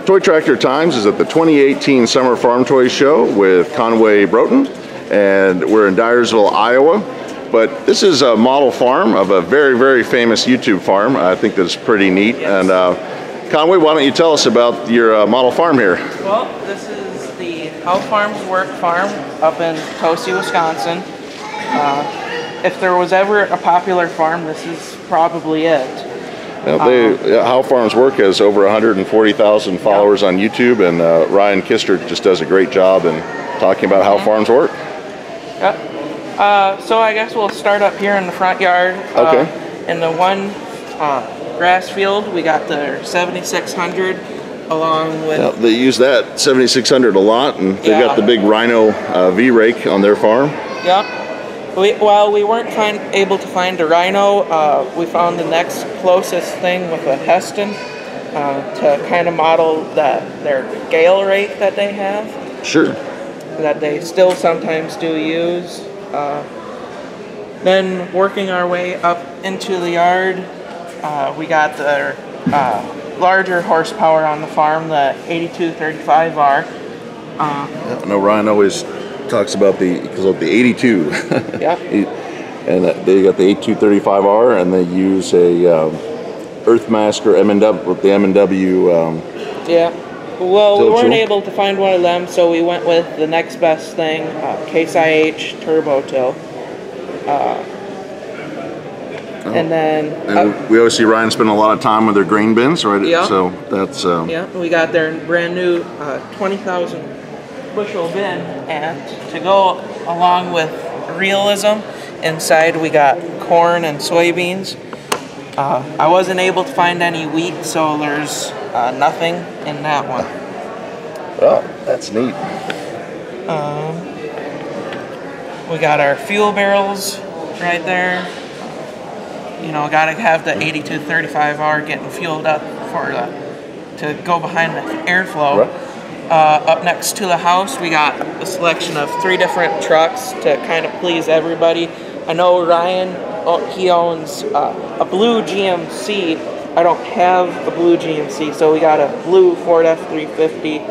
Toy Tractor Times is at the 2018 Summer Farm Toy Show with Conway Broton, and we're in Dyersville, Iowa. But this is a model farm of a very, very famous YouTube farm. I think that's pretty neat. Yes. And Conway, why don't you tell us about your model farm here? Well, this is the How Farms Work farm up in Tosi, Wisconsin. If there was ever a popular farm, this is probably it. How Farms Work has over 140,000 followers on YouTube, and Ryan Kister just does a great job in talking about how farms work. So I guess we'll start up here in the front yard. Okay. In the one grass field, we got the 7600 along with... They use that 7600 a lot, and they've got the big Rhino V-rake on their farm. Yep. While we weren't able to find a Rhino, we found the next closest thing with a Heston to kind of model their gale rate that they have. Sure. That they still sometimes do use. Then working our way up into the yard, we got the larger horsepower on the farm, the 8235R. I know Ryan always talks about the 82. Yeah. And they got the 8235R, and they use a Earthmaster M&W with the M&W. Yeah. Well, we weren't tool. able to find one of them, so we went with the next best thing, Case IH Turbo Till. And then we always see Ryan spend a lot of time with their grain bins, right? Yeah. So that's yeah, we got their brand new 20,000 bushel bin, and to go along with realism, inside we got corn and soybeans. I wasn't able to find any wheat, so there's nothing in that one. Oh, that's neat. We got our fuel barrels right there. You know, gotta have the 8235R getting fueled up to go behind the airflow. Right. Up next to the house, we got a selection of 3 different trucks to kind of please everybody. I know Ryan, he owns a blue GMC. I don't have a blue GMC, so we got a blue Ford F-350,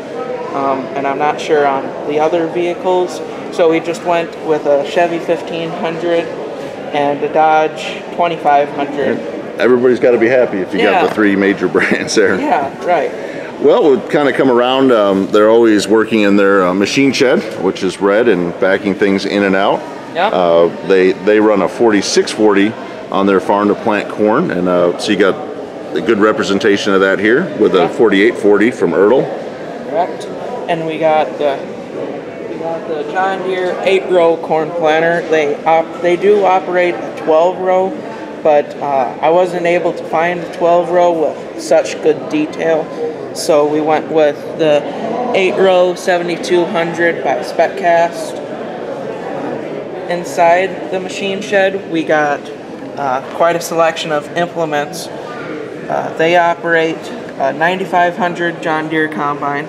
and I'm not sure on the other vehicles. So we just went with a Chevy 1500 and a Dodge 2500. Everybody's got to be happy if you got the 3 major brands there. Yeah, right. Well, we've kind of come around. They're always working in their machine shed, which is red, and backing things in and out. Yep. They run a 4640 on their farm to plant corn, and so you got a good representation of that here with a 4840 from Ertl. Correct. And we got the John Deere 8-row corn planter. They do operate a 12-row, but I wasn't able to find a 12-row with such good detail. So we went with the 8-row 7200 by SpecCast. Inside the machine shed, we got quite a selection of implements. They operate a 9500 John Deere combine,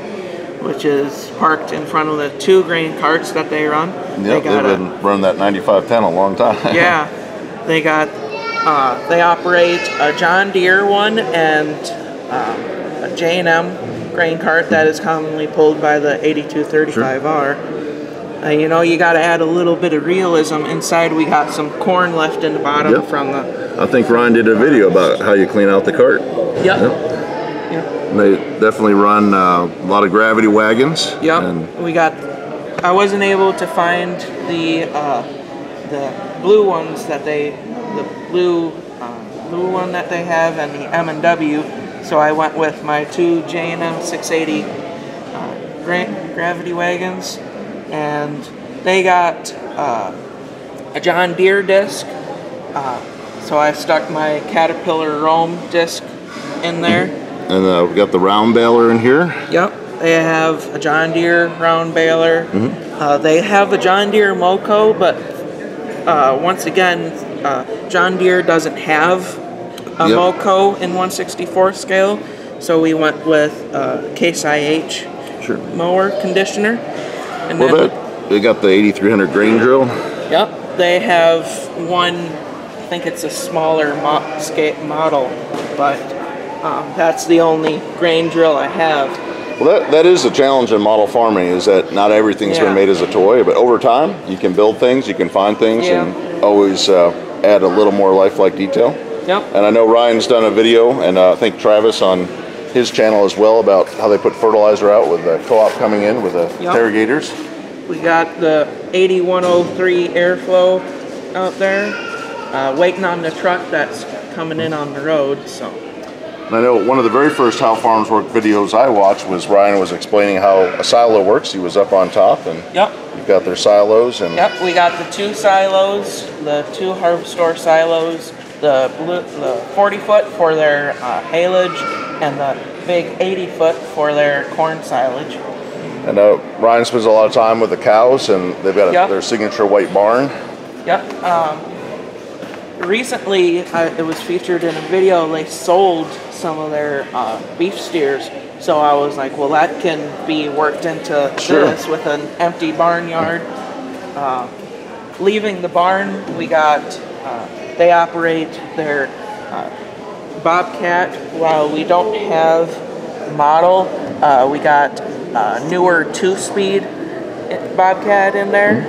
which is parked in front of the 2 grain carts that they run. Yep, they've been running that 9510 a long time. Yeah, they operate a John Deere one and a J&M grain cart that is commonly pulled by the 8235R. You know, you got to add a little bit of realism. Inside we got some corn left in the bottom from the... I think Ryan did a video about how you clean out the cart. Yep. And they definitely run a lot of gravity wagons. Yep. And we got... I wasn't able to find the blue ones that they... The blue one that they have and the M&W. So I went with my 2 J&M 680 gravity wagons, and they got a John Deere disc. So I stuck my Caterpillar Rome disc in there. And we got the round baler in here. Yep, they have a John Deere round baler. They have a John Deere Moco, but once again, John Deere doesn't have a Moco in 1/64 scale, so we went with Case IH mower conditioner. And they got the 8300 grain drill. Yep, they have one. I think it's a smaller model, but that's the only grain drill I have. Well, that is the challenge in model farming, is that not everything's been made as a toy, but over time you can build things, you can find things, and always add a little more lifelike detail. Yep. And I know Ryan's done a video, and I think Travis on his channel as well, about how they put fertilizer out with the co-op coming in with the irrigators. We got the 8103 airflow out there, waiting on the truck that's coming in on the road. So. And I know one of the very first How Farms Work videos I watched was Ryan was explaining how a silo works. He was up on top, and you've got their silos. And we got the 2 silos, the 2 Harvestor silos, the 40-foot for their haylage, and the big 80-foot for their corn silage. And Ryan spends a lot of time with the cows, and they've got their signature white barn. Recently, it was featured in a video. They sold some of their beef steers, so I was like, well, that can be worked into this with an empty barnyard. Leaving the barn, we got, they operate their Bobcat. While we don't have model, we got newer 2-speed Bobcat in there.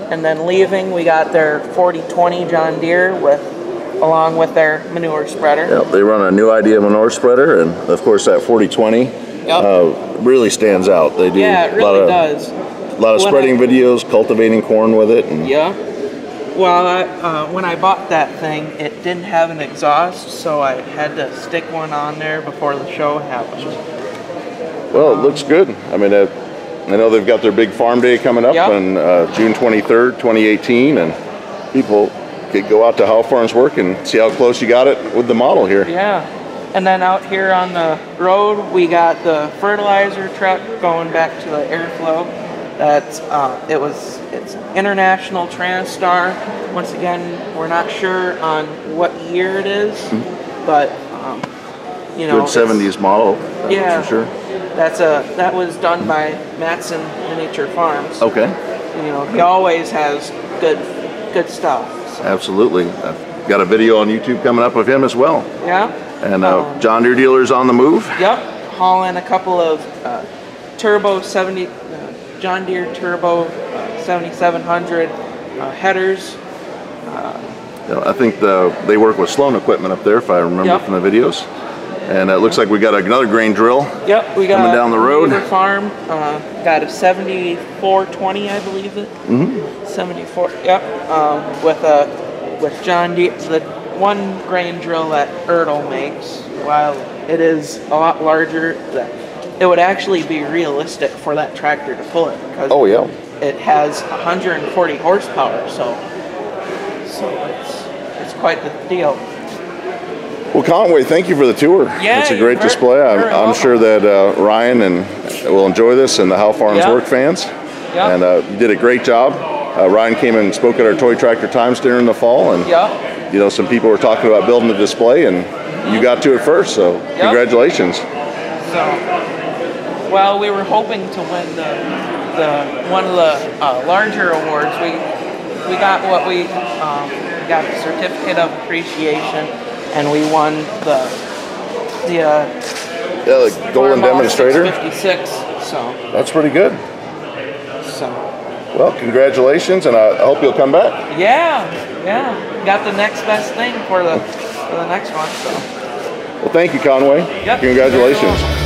And then leaving, we got their 4020 John Deere along with their manure spreader. Yep, they run a new idea manure spreader, and of course that 4020 really stands out. They do it really does. A lot of spreading videos, cultivating corn with it. And well, when I bought that thing, it didn't have an exhaust, so I had to stick one on there before the show happened. Well, it looks good. I mean, I know they've got their big farm day coming up on June 23rd, 2018, and people could go out to How Farms Work and see how close you got it with the model here. Yeah, and then out here on the road, we got the fertilizer truck going back to the airflow. That's it's International Transtar. Once again, we're not sure on what year it is, but you know, good 70s model. Yeah, for sure. That was done by Matson Miniature Farms. Okay. You know, he always has good stuff. So. Absolutely. I've got a video on YouTube coming up of him as well. Yeah. And John Deere dealers on the move. Yep. Hauling a couple of Turbo 70 John Deere Turbo 7700 headers. I think they work with Sloan equipment up there, if I remember from the videos. And it looks like we got another grain drill. Yep, we got coming down the road. Farm got a 7420, I believe it. 74. Yep. With John Deere, the one grain drill that Ertl makes. While it is a lot larger, it would actually be realistic for that tractor to pull it because it has 140 horsepower. So it's quite the deal. Well, Conway, thank you for the tour. Yeah, it's a great display. I'm sure that Ryan will enjoy this, and the How Farms Work fans. And you did a great job. Ryan came and spoke at our Toy Tractor Times dinner in the fall, and you know, some people were talking about building a display, and you got to it first. So congratulations. So, well, we were hoping to win the one of the larger awards. We got what we got the certificate of appreciation. And we won the Golden Demonstrator 56. So that's pretty good. So well, congratulations, and I hope you'll come back. Yeah. Got the next best thing for the next one. So well, thank you, Conway. Yep. Congratulations.